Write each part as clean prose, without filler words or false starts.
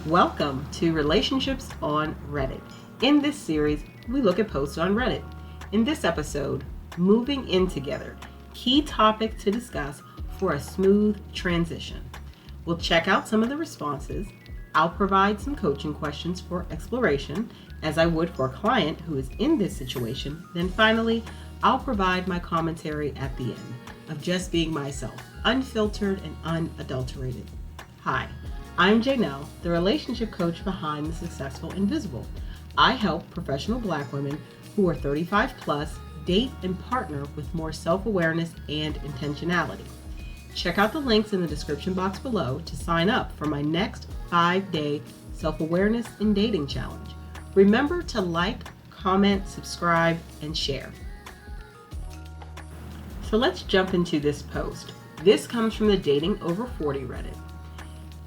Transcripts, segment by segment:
Welcome to Relationships on Reddit. In this series, we look at posts on Reddit. In this episode, moving in together, key topic to discuss for a smooth transition. We'll check out some of the responses. I'll provide some coaching questions for exploration, as I would for a client who is in this situation. Then finally, I'll provide my commentary at the end of just being myself, unfiltered and unadulterated. Hi, I'm Janelle, the relationship coach behind The Successful Invisible. I help professional Black women who are 35 plus date and partner with more self-awareness and intentionality. Check out the links in the description box below to sign up for my next 5-day self-awareness and dating challenge. Remember to like, comment, subscribe, and share. So let's jump into this post. This comes from the Dating Over 40 Reddit.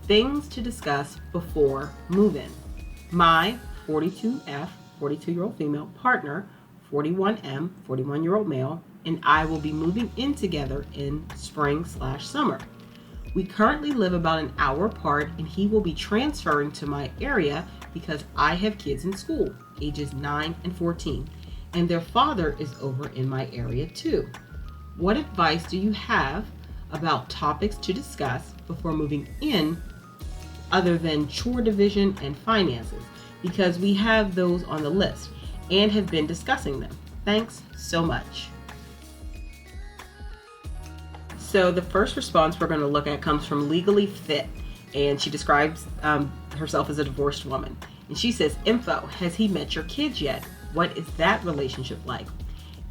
Things to discuss before move-in. My 42F, 42-year-old female partner, 41M, 41-year-old male, and I will be moving in together in spring/summer. We currently live about an hour apart, and he will be transferring to my area because I have kids in school, ages 9 and 14, and their father is over in my area too. What advice do you have about topics to discuss before moving in other than chore division and finances? Because we have those on the list and have been discussing them. Thanks so much. So the first response we're going to look at comes from Legally Fit, and she describes herself as a divorced woman. And she says, info, has he met your kids yet? What is that relationship like?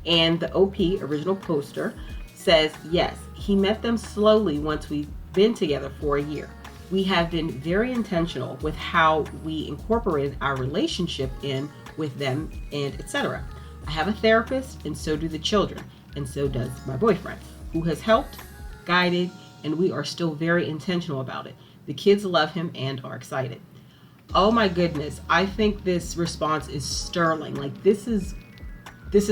And the OP, original poster, says, yes, he met them slowly once we've been together for a year. We have been very intentional with how we incorporated our relationship in with them and etc. I have a therapist, and so do the children, and so does my boyfriend, who has helped, guided, and we are still very intentional about it. The kids love him and are excited. Oh my goodness, I think this response is sterling. Like this is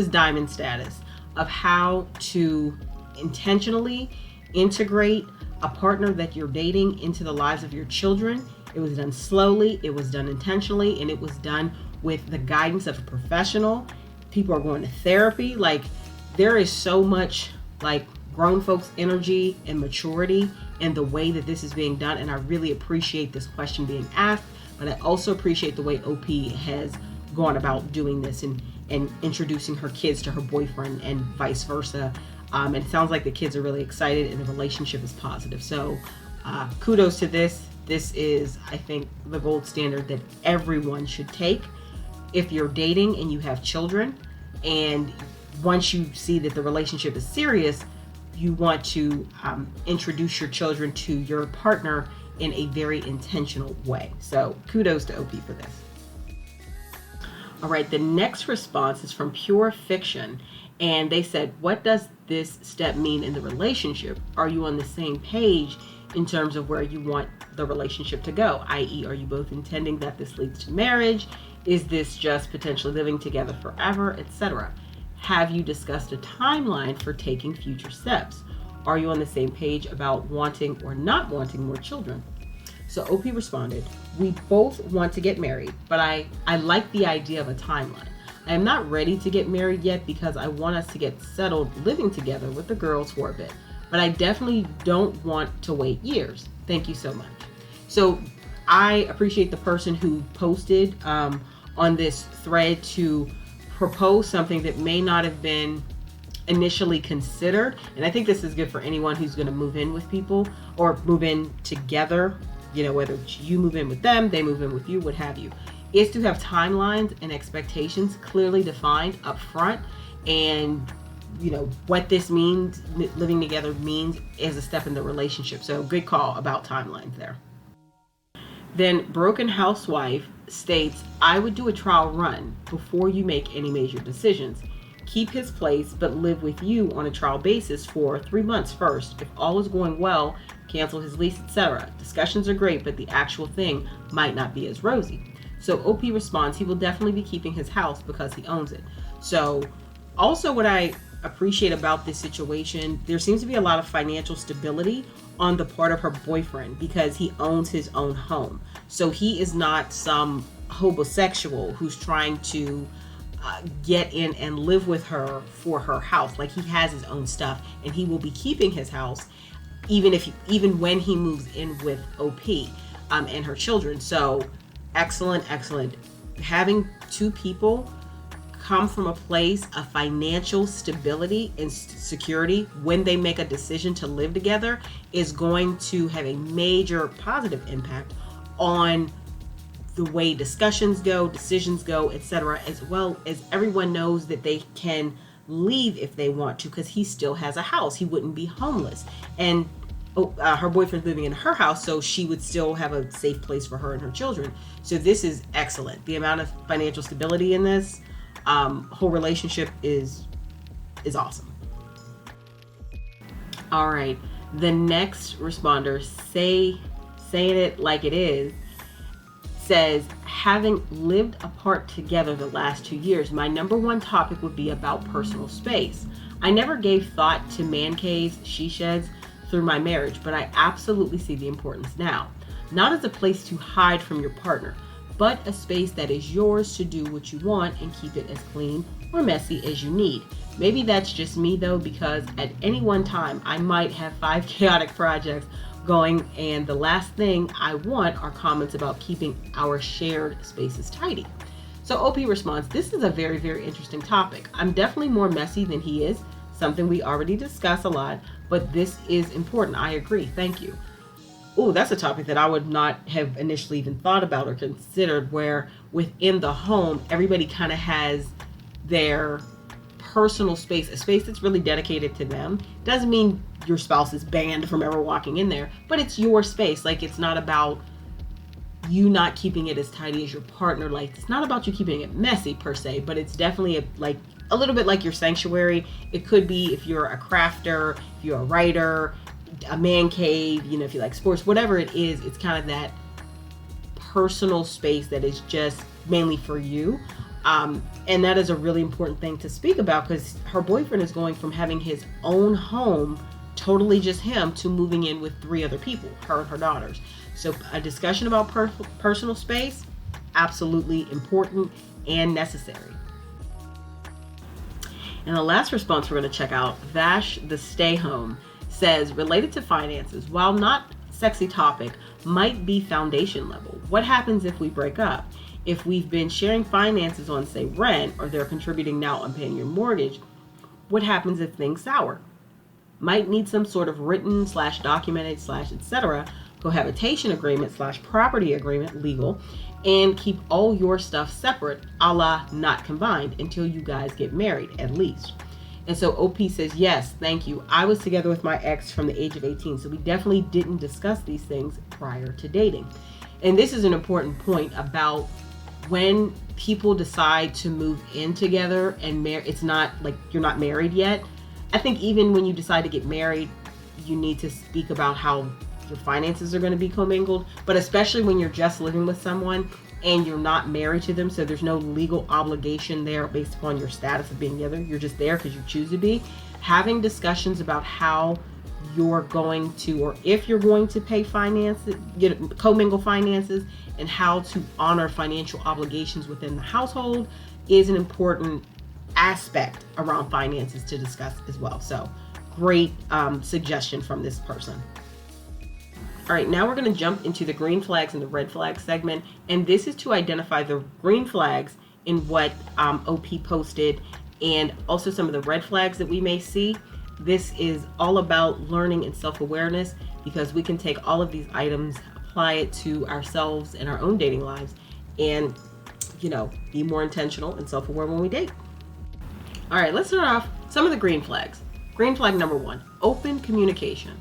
diamond status of how to intentionally integrate a partner that you're dating into the lives of your children. It was done slowly, it was done intentionally, and it was done with the guidance of a professional. People are going to therapy. Like there is so much like grown folks energy and maturity in the way that this is being done, and I really appreciate this question being asked, but I also appreciate the way OP has gone about doing this and introducing her kids to her boyfriend and vice versa. And it sounds like the kids are really excited and the relationship is positive. So kudos to this. This is, I think, the gold standard that everyone should take if you're dating and you have children. And once you see that the relationship is serious, you want to introduce your children to your partner in a very intentional way. So kudos to OP for this. All right, the next response is from Pure Fiction. And they said, what does this step mean in the relationship? Are you on the same page in terms of where you want the relationship to go? I.e., are you both intending that this leads to marriage? Is this just potentially living together forever, etc.? Have you discussed a timeline for taking future steps? Are you on the same page about wanting or not wanting more children? So OP responded, we both want to get married, but I like the idea of a timeline. I am not ready to get married yet because I want us to get settled living together with the girls for a bit, but I definitely don't want to wait years. Thank you so much. So I appreciate the person who posted on this thread to propose something that may not have been initially considered. And I think this is good for anyone who's going to move in with people or move in together, you know, whether you move in with them, they move in with you, what have you, is to have timelines and expectations clearly defined up front. And, you know, what this means, living together means as a step in the relationship. So good call about timelines there. Then Broken Housewife states, I would do a trial run before you make any major decisions. Keep his place, but live with you on a trial basis for 3 months first. If all is going well, cancel his lease, etc. Discussions are great, but the actual thing might not be as rosy. So OP responds, he will definitely be keeping his house because he owns it. So also what I appreciate about this situation, there seems to be a lot of financial stability on the part of her boyfriend because he owns his own home. So he is not some homosexual who's trying to get in and live with her for her house. Like, he has his own stuff and he will be keeping his house even when he moves in with OP and her children. So excellent. Having two people come from a place of financial stability and security when they make a decision to live together is going to have a major positive impact on the way discussions go, decisions go, etc., as well as everyone knows that they can leave if they want to because he still has a house. He wouldn't be homeless. And her boyfriend's living in her house, so she would still have a safe place for her and her children. So this is excellent. The amount of financial stability in this whole relationship is awesome. All right, the next responder, saying it like it is, says, having lived apart together the last 2 years, my number one topic would be about personal space. I never gave thought to man caves, she sheds, through my marriage, but I absolutely see the importance now. Not as a place to hide from your partner, but a space that is yours to do what you want and keep it as clean or messy as you need. Maybe that's just me though, because at any one time I might have 5 chaotic projects going, and the last thing I want are comments about keeping our shared spaces tidy. So OP responds, this is a very, very interesting topic. I'm definitely more messy than he is, something we already discuss a lot, but this is important. I agree. Thank you. Oh, that's a topic that I would not have initially even thought about or considered, where within the home, everybody kind of has their personal space, a space that's really dedicated to them. Doesn't mean your spouse is banned from ever walking in there, but it's your space. Like, it's not about you not keeping it as tidy as your partner. Like, it's not about you keeping it messy per se, but it's definitely a little bit like your sanctuary. It could be if you're a crafter, if you're a writer, a man cave, if you like sports, whatever it is, it's kind of that personal space that is just mainly for you. And that is a really important thing to speak about, because her boyfriend is going from having his own home, totally just him, to moving in with 3 other people, her and her daughters. So a discussion about personal space, absolutely important and necessary. And the last response we're going to check out, Vash the Stay Home, says, related to finances, while not sexy topic, might be foundation level. What happens if we break up? If we've been sharing finances on, say, rent, or they're contributing now on paying your mortgage, what happens if things sour? Might need some sort of written / documented / etc. cohabitation agreement / property agreement, legal, and keep all your stuff separate, a la not combined, until you guys get married, at least. And so OP says, yes, thank you. I was together with my ex from the age of 18, so we definitely didn't discuss these things prior to dating. And this is an important point about when people decide to move in together and it's not like you're not married yet. I think even when you decide to get married, you need to speak about how your finances are going to be commingled, but especially when you're just living with someone and you're not married to them, so there's no legal obligation there based upon your status of being together. You're just there because you choose to be. Having discussions about how you're going to, or if you're going to pay finances, commingle finances, and how to honor financial obligations within the household is an important aspect around finances to discuss as well. So great suggestion from this person. All right, now we're going to jump into the green flags and the red flags segment. And this is to identify the green flags in what OP posted, and also some of the red flags that we may see. This is all about learning and self-awareness, because we can take all of these items, apply it to ourselves and our own dating lives, and, be more intentional and self-aware when we date. All right, let's start off some of the green flags. Green flag number 1, open communication.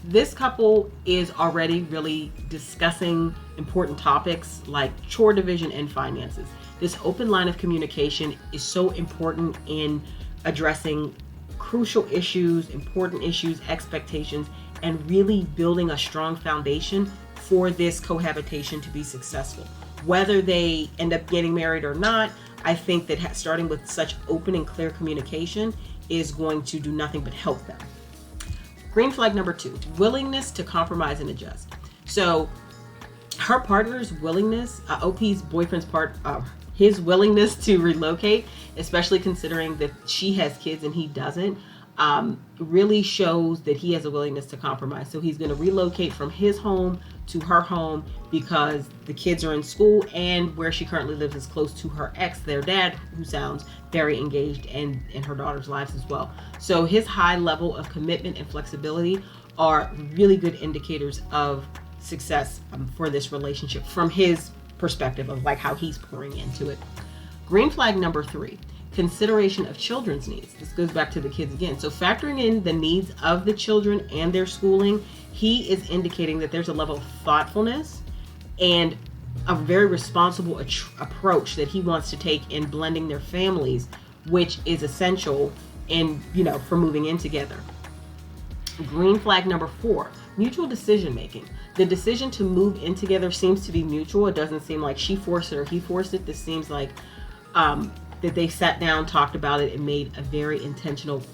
This couple is already really discussing important topics like chore division and finances. This open line of communication is so important in addressing crucial issues, important issues, expectations, and really building a strong foundation for this cohabitation to be successful. Whether they end up getting married or not, I think that starting with such open and clear communication is going to do nothing but help them. Green flag number 2, willingness to compromise and adjust. So her partner's willingness, OP's boyfriend's his willingness to relocate, especially considering that she has kids and he doesn't, really shows that he has a willingness to compromise. So he's going to relocate from his home to her home because the kids are in school, and where she currently lives is close to her ex, their dad, who sounds very engaged and in her daughter's lives as well. So his high level of commitment and flexibility are really good indicators of success for this relationship from his perspective of like how he's pouring into it. Green flag number 3, consideration of children's needs. This goes back to the kids again. So factoring in the needs of the children and their schooling, he is indicating that there's a level of thoughtfulness and a very responsible approach that he wants to take in blending their families, which is essential in, for moving in together. Green flag number 4, mutual decision making. The decision to move in together seems to be mutual. It doesn't seem like she forced it or he forced it. This seems like that they sat down, talked about it, and made a very intentional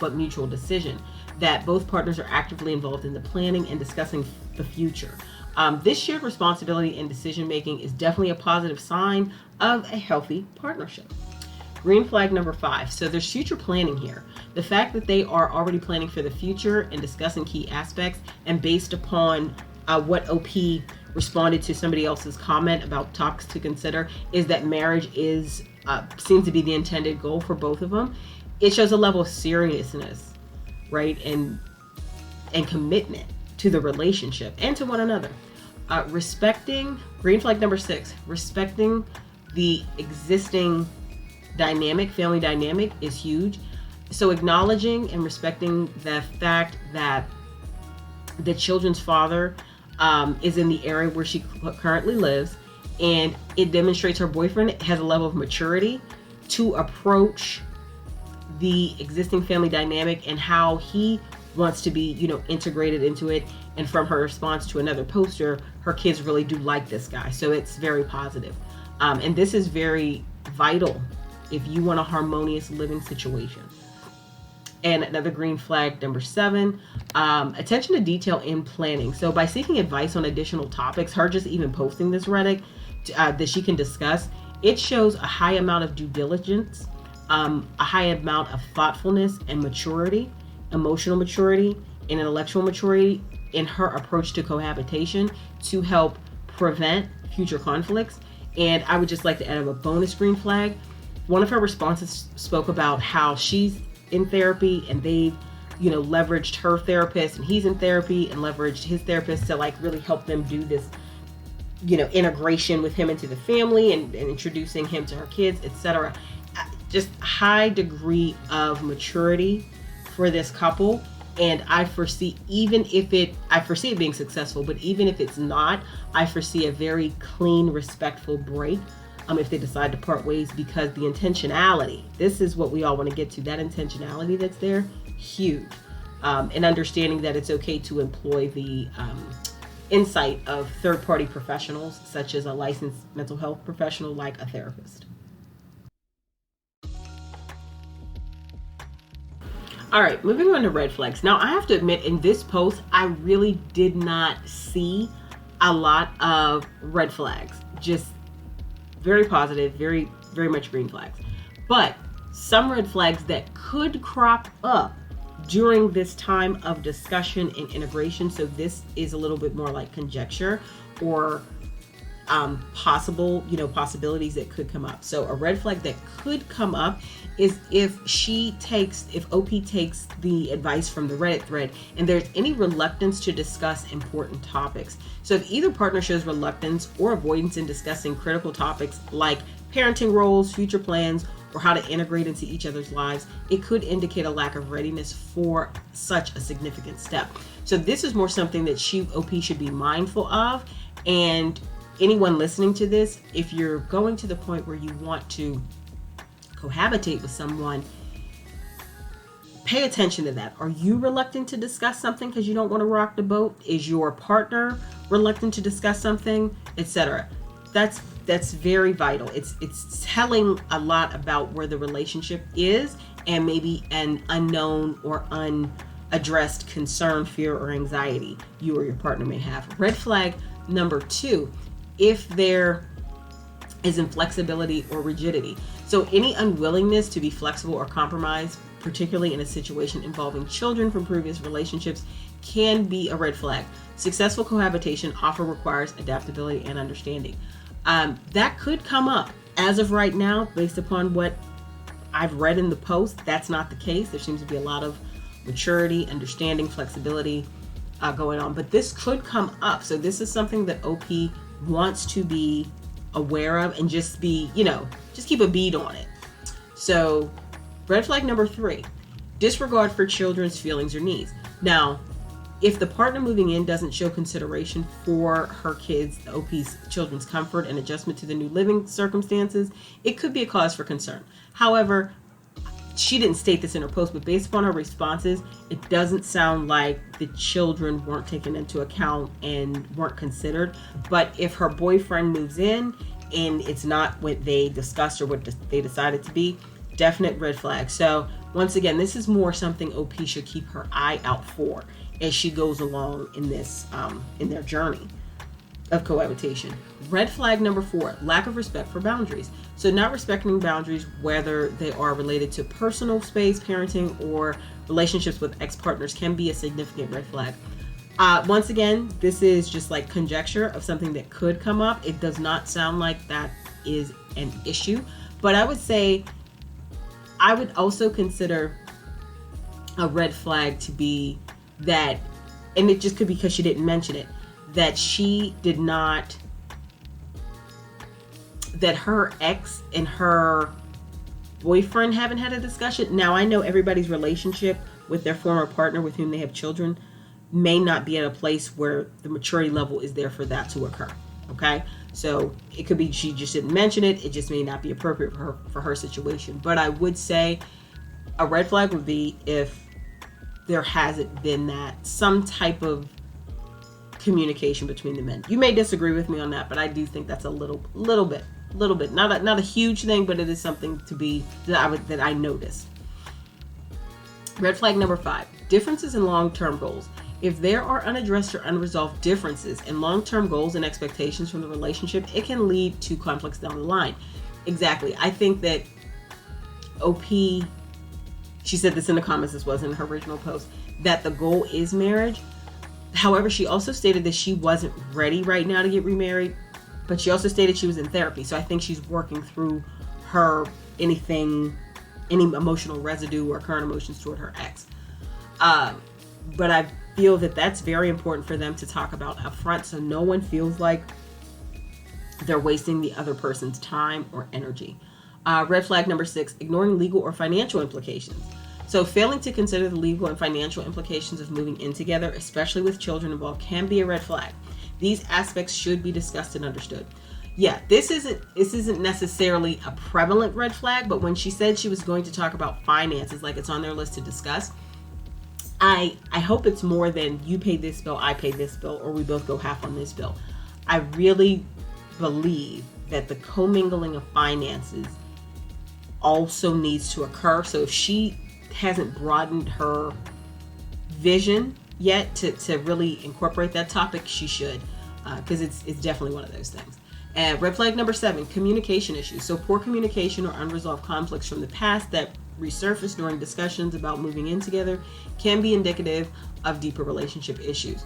but mutual decision that both partners are actively involved in the planning and discussing the future. This shared responsibility and decision making is definitely a positive sign of a healthy partnership. Green flag number 5. So there's future planning here. The fact that they are already planning for the future and discussing key aspects, and based upon what OP responded to somebody else's comment about topics to consider, is that marriage seems to be the intended goal for both of them. It shows a level of seriousness, right, and commitment to the relationship and to one another. Green flag number 6, respecting the existing family dynamic is huge. So acknowledging and respecting the fact that the children's father is in the area where she currently lives, and it demonstrates her boyfriend has a level of maturity to approach the existing family dynamic and how he wants to be, integrated into it. And from her response to another poster, her kids really do like this guy. So it's very positive. And this is very vital if you want a harmonious living situation. And another green flag, number 7, attention to detail in planning. So by seeking advice on additional topics, her just even posting this Reddit that she can discuss, it shows a high amount of due diligence, a high amount of thoughtfulness and maturity, emotional maturity and intellectual maturity in her approach to cohabitation to help prevent future conflicts. And I would just like to add a bonus green flag. One of her responses spoke about how she's in therapy and they've, leveraged her therapist, and he's in therapy and leveraged his therapist to really help them do this, integration with him into the family and introducing him to her kids, etc. Just high degree of maturity for this couple. And I foresee it being successful, but even if it's not, I foresee a very clean, respectful break if they decide to part ways, because the intentionality, this is what we all want to get to, that intentionality that's there, huge. And understanding that it's okay to employ the insight of third-party professionals, such as a licensed mental health professional like a therapist. All right, moving on to red flags. Now, I have to admit, in this post, I really did not see a lot of red flags. Just very positive, very, very much green flags. But some red flags that could crop up during this time of discussion and integration. So this is a little bit more like conjecture or possibilities that could come up. So a red flag that could come up is if OP takes the advice from the Reddit thread and there's any reluctance to discuss important topics. So if either partner shows reluctance or avoidance in discussing critical topics like parenting roles, future plans, or how to integrate into each other's lives, it could indicate a lack of readiness for such a significant step. So this is more something that OP should be mindful of. And anyone listening to this, if you're going to the point where you want to cohabitate with someone, pay attention to that. Are you reluctant to discuss something because you don't want to rock the boat? Is your partner reluctant to discuss something, etc.? That's very vital. It's telling a lot about where the relationship is and maybe an unknown or unaddressed concern, fear, or anxiety you or your partner may have. Red flag number 2, if there is inflexibility or rigidity. So any unwillingness to be flexible or compromise, particularly in a situation involving children from previous relationships, can be a red flag. Successful cohabitation often requires adaptability and understanding. That could come up. As of right now, based upon what I've read in the post, that's not the case. There seems to be a lot of maturity, understanding, flexibility going on. But this could come up. So this is something that OP wants to be aware of and just be, just keep a bead on it. So red flag number 3, disregard for children's feelings or needs. Now, if the partner moving in doesn't show consideration for her kids, the OP's children's comfort and adjustment to the new living circumstances, it could be a cause for concern. However, she didn't state this in her post, but based upon her responses, it doesn't sound like the children weren't taken into account and weren't considered. But if her boyfriend moves in and it's not what they discussed or what they decided to be, definite red flag. So once again, this is more something OP should keep her eye out for as she goes along in this, in their journey of cohabitation. Red flag number 4, lack of respect for boundaries. So not respecting boundaries, whether they are related to personal space, parenting, or relationships with ex-partners, can be a significant red flag. Once again, this is just like conjecture of something that could come up. It does not sound like that is an issue, but I would say I would also consider a red flag to be that, and it just could be because she didn't mention it, that she did not, that her ex and her boyfriend haven't had a discussion. Now, I know everybody's relationship with their former partner with whom they have children may not be at a place where the maturity level is there for that to occur. Okay, so it could be she just didn't mention it. It just may not be appropriate for her situation. But I would say a red flag would be if there hasn't been that some type of communication between the men. You may disagree with me on that, but I do think that's a little bit, not a huge thing, but it is something to be that I noticed. Red flag number 5, differences in long-term goals. If there are unaddressed or unresolved differences in long-term goals and expectations from the relationship, it can lead to conflicts down the line. Exactly. I think that OP, she said this in the comments, this wasn't in her original post, that the goal is marriage. However, she also stated that she wasn't ready right now to get remarried, but she also stated she was in therapy. So I think she's working through any emotional residue or current emotions toward her ex. But I feel that that's very important for them to talk about up front, so no one feels like they're wasting the other person's time or energy. Red flag number 6, ignoring legal or financial implications. So failing to consider the legal and financial implications of moving in together, especially with children involved, can be a red flag. These aspects should be discussed and understood. Yeah, this isn't necessarily a prevalent red flag, but when she said she was going to talk about finances, like it's on their list to discuss, I hope it's more than you pay this bill, I pay this bill, or we both go half on this bill. I really believe that the commingling of finances also needs to occur. So if she hasn't broadened her vision yet to really incorporate that topic, she should, because it's definitely one of those things. And red flag number 7, communication issues. So poor communication or unresolved conflicts from the past that resurface during discussions about moving in together can be indicative of deeper relationship issues.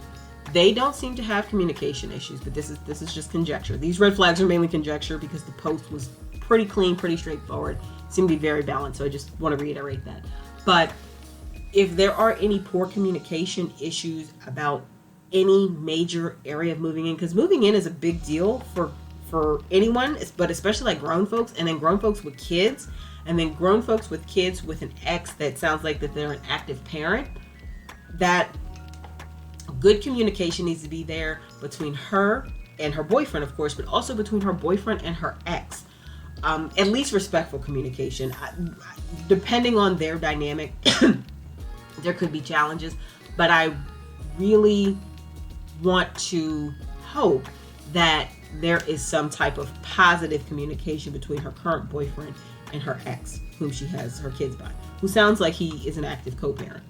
They don't seem to have communication issues, but this is just conjecture. These red flags are mainly conjecture because the post was pretty clean, pretty straightforward, seemed to be very balanced, so I just want to reiterate that. But if there are any poor communication issues about any major area of moving in, because moving in is a big deal for anyone, but especially like grown folks, and then grown folks with kids, and then grown folks with kids with an ex that sounds like that they're an active parent, that good communication needs to be there between her and her boyfriend, of course, but also between her boyfriend and her ex. At least respectful communication. Depending on their dynamic, there could be challenges, but I really want to hope that there is some type of positive communication between her current boyfriend and her ex, whom she has her kids by, who sounds like he is an active co-parent.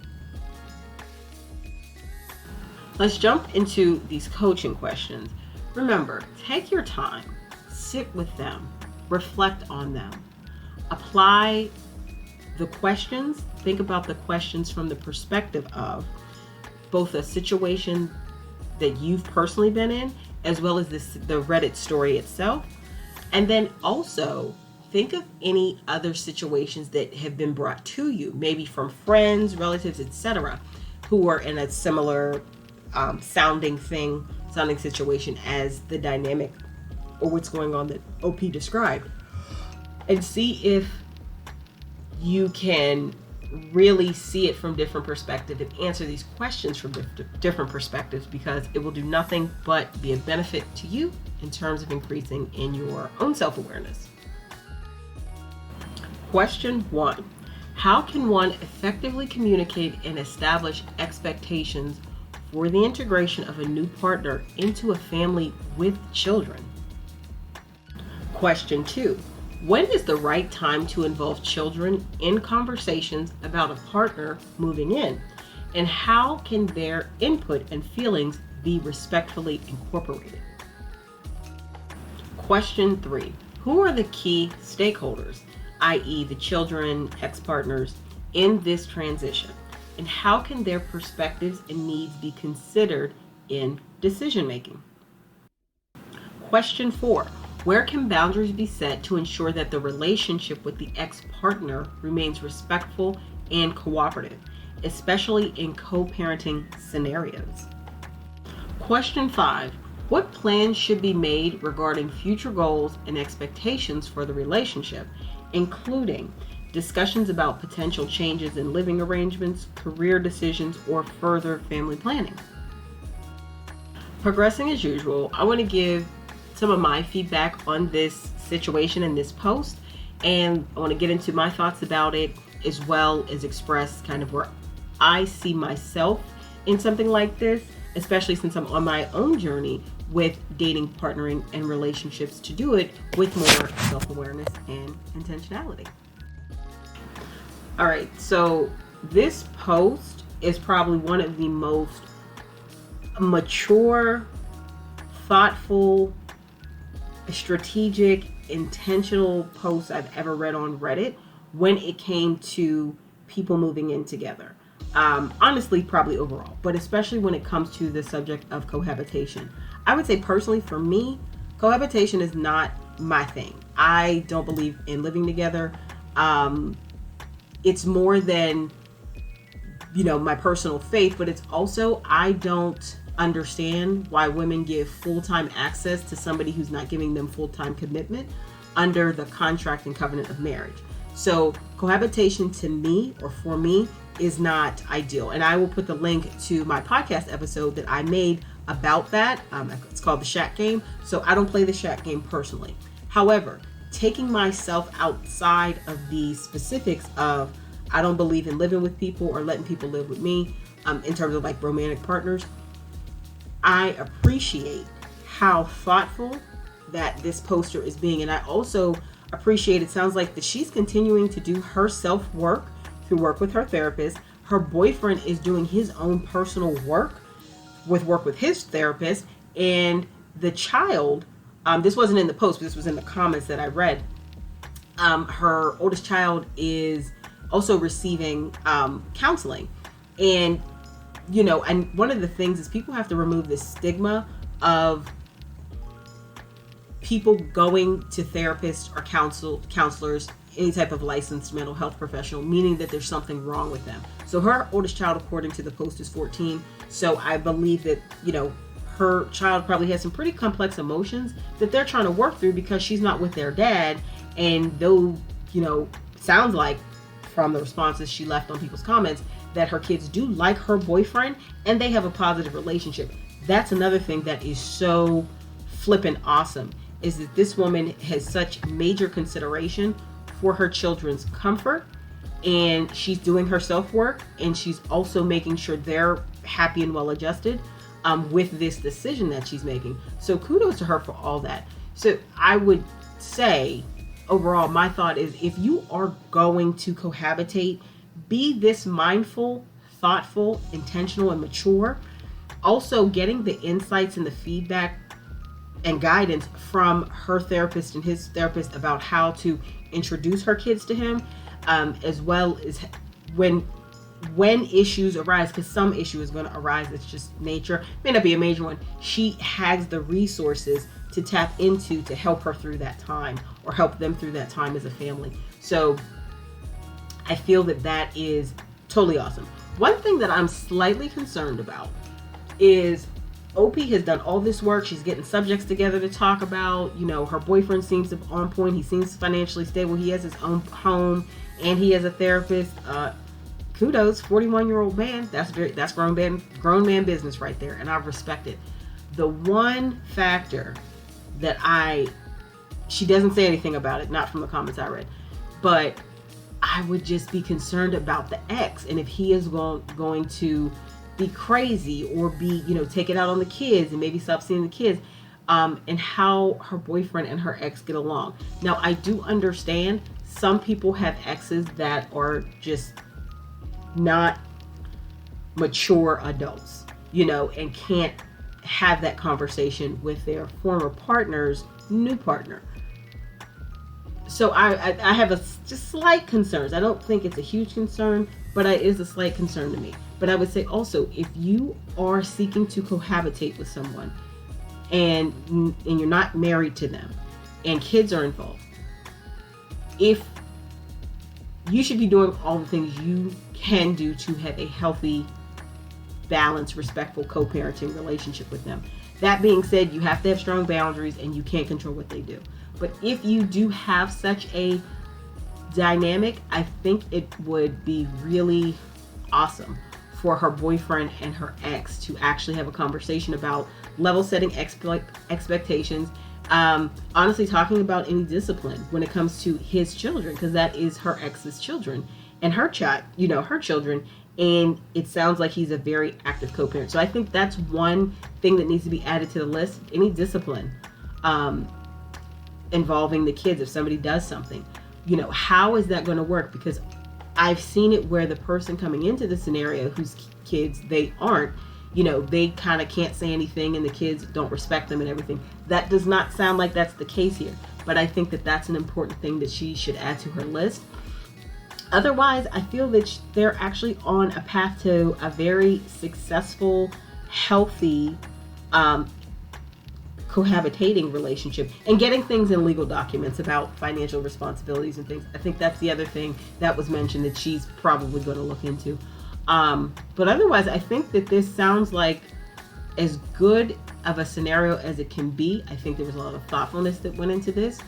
Let's jump into these coaching questions. Remember, take your time, sit with them, reflect on them, apply the questions, think about the questions from the perspective of both a situation that you've personally been in, as well as the Reddit story itself. And then also think of any other situations that have been brought to you, maybe from friends, relatives, etc., who are in a similar sounding situation as the dynamic or what's going on that OP described, and see if you can really see it from different perspectives and answer these questions from different perspectives, because it will do nothing but be a benefit to you in terms of increasing in your own self-awareness. Question 1. How can one effectively communicate and establish expectations for the integration of a new partner into a family with children? Question 2. When is the right time to involve children in conversations about a partner moving in? And how can their input and feelings be respectfully incorporated? Question 3. Who are the key stakeholders, i.e. the children, ex-partners, in this transition? And how can their perspectives and needs be considered in decision making? Question 4. Where can boundaries be set to ensure that the relationship with the ex-partner remains respectful and cooperative, especially in co-parenting scenarios? Question 5. What plans should be made regarding future goals and expectations for the relationship, including discussions about potential changes in living arrangements, career decisions, or further family planning? Progressing as usual, I want to give some of my feedback on this situation and this post, and I want to get into my thoughts about it, as well as express kind of where I see myself in something like this, especially since I'm on my own journey with dating, partnering, and relationships, to do it with more self-awareness and intentionality. All right, so this post is probably one of the most mature, thoughtful, strategic, intentional posts I've ever read on Reddit when it came to people moving in together. Honestly, probably overall, but especially when it comes to the subject of cohabitation. I would say personally, for me, cohabitation is not my thing. I don't believe in living together. It's more than, my personal faith, but it's also, I don't understand why women give full-time access to somebody who's not giving them full-time commitment under the contract and covenant of marriage. So cohabitation to me, or for me, is not ideal. And I will put the link to my podcast episode that I made about that. It's called The Shack Game. So I don't play the Shack Game personally. However, taking myself outside of the specifics of, I don't believe in living with people or letting people live with me, in terms of like romantic partners, I appreciate how thoughtful that this poster is being. And I also appreciate, it sounds like that she's continuing to do her self-work through work with her therapist. Her boyfriend is doing his own personal work with his therapist. And the child, this wasn't in the post, but this was in the comments that I read. Her oldest child is also receiving counseling. And and one of the things is people have to remove the stigma of people going to therapists or counselors, any type of licensed mental health professional, meaning that there's something wrong with them. So her oldest child, according to the post, is 14. So I believe that, her child probably has some pretty complex emotions that they're trying to work through because she's not with their dad. And though, sounds like from the responses she left on people's comments, that her kids do like her boyfriend and they have a positive relationship. That's another thing that is so flippin' awesome, is that this woman has such major consideration for her children's comfort, and she's doing her self-work, and she's also making sure they're happy and well adjusted. with this decision that she's making. So kudos to her for all that. So I would say, overall, my thought is, if you are going to cohabitate, be this mindful, thoughtful, intentional, and mature. Also, getting the insights and the feedback and guidance from her therapist and his therapist about how to introduce her kids to him, as well as when issues arise, because some issue is going to arise. It's just nature. May not be a major one. She has the resources to tap into to help her through that time, or help them through that time as a family. So I feel that is totally awesome. One thing that I'm slightly concerned about is OP has done all this work. She's getting subjects together to talk about. Her boyfriend seems to be on point. He seems financially stable. He has his own home, and he has a therapist. Kudos, 41-year-old man. That's grown man business right there, and I respect it. The one factor that she doesn't say anything about it, not from the comments I read, but I would just be concerned about the ex, and if he is going to be crazy or be, take it out on the kids and maybe stop seeing the kids, and how her boyfriend and her ex get along. Now, I do understand some people have exes that are just not mature adults, and can't have that conversation with their former partner's new partner. So I have just slight concerns. I don't think it's a huge concern, but it is a slight concern to me. But I would say also, if you are seeking to cohabitate with someone and you're not married to them and kids are involved, if you should be doing all the things you can do to have a healthy, balanced, respectful co-parenting relationship with them. That being said, you have to have strong boundaries and you can't control what they do. But if you do have such a dynamic, I think it would be really awesome for her boyfriend and her ex to actually have a conversation about level setting expectations. Honestly, talking about any discipline when it comes to his children, because that is her ex's children and her her children. And it sounds like he's a very active co-parent. So I think that's one thing that needs to be added to the list. Any discipline involving the kids, if somebody does something, how is that going to work? Because I've seen it where the person coming into the scenario whose kids they aren't, they kind of can't say anything and the kids don't respect them and everything. That does not sound like that's the case here. But I think that that's an important thing that she should add to her list. Otherwise, I feel that they're actually on a path to a very successful, healthy, cohabitating relationship, and getting things in legal documents about financial responsibilities and things. I think that's the other thing that was mentioned that she's probably going to look into. But otherwise, I think that this sounds like as good of a scenario as it can be. I think there was a lot of thoughtfulness that went into this.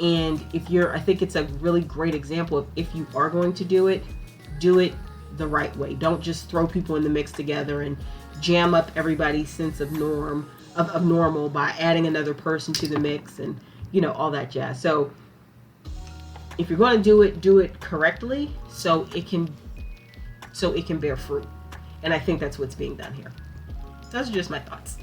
And I think it's a really great example of, if you are going to do it the right way. Don't just throw people in the mix together and jam up everybody's sense of normal by adding another person to the mix and, all that jazz. So if you're going to do it correctly so it can bear fruit. And I think that's what's being done here. Those are just my thoughts.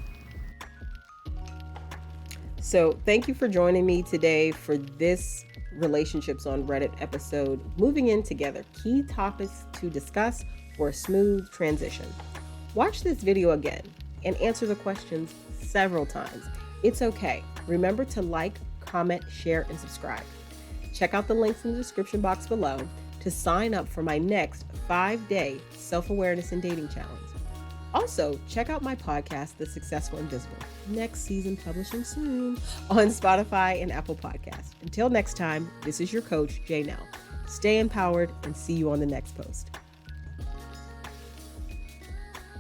So thank you for joining me today for this Relationships on Reddit episode, Moving In Together, key topics to discuss for a smooth transition. Watch this video again and answer the questions several times. It's okay. Remember to like, comment, share, and subscribe. Check out the links in the description box below to sign up for my next 5-day self-awareness and dating challenge. Also, check out my podcast, The Successful Invisible, next season publishing soon on Spotify and Apple Podcasts. Until next time, this is your coach, Jay Nell. Stay empowered and see you on the next post.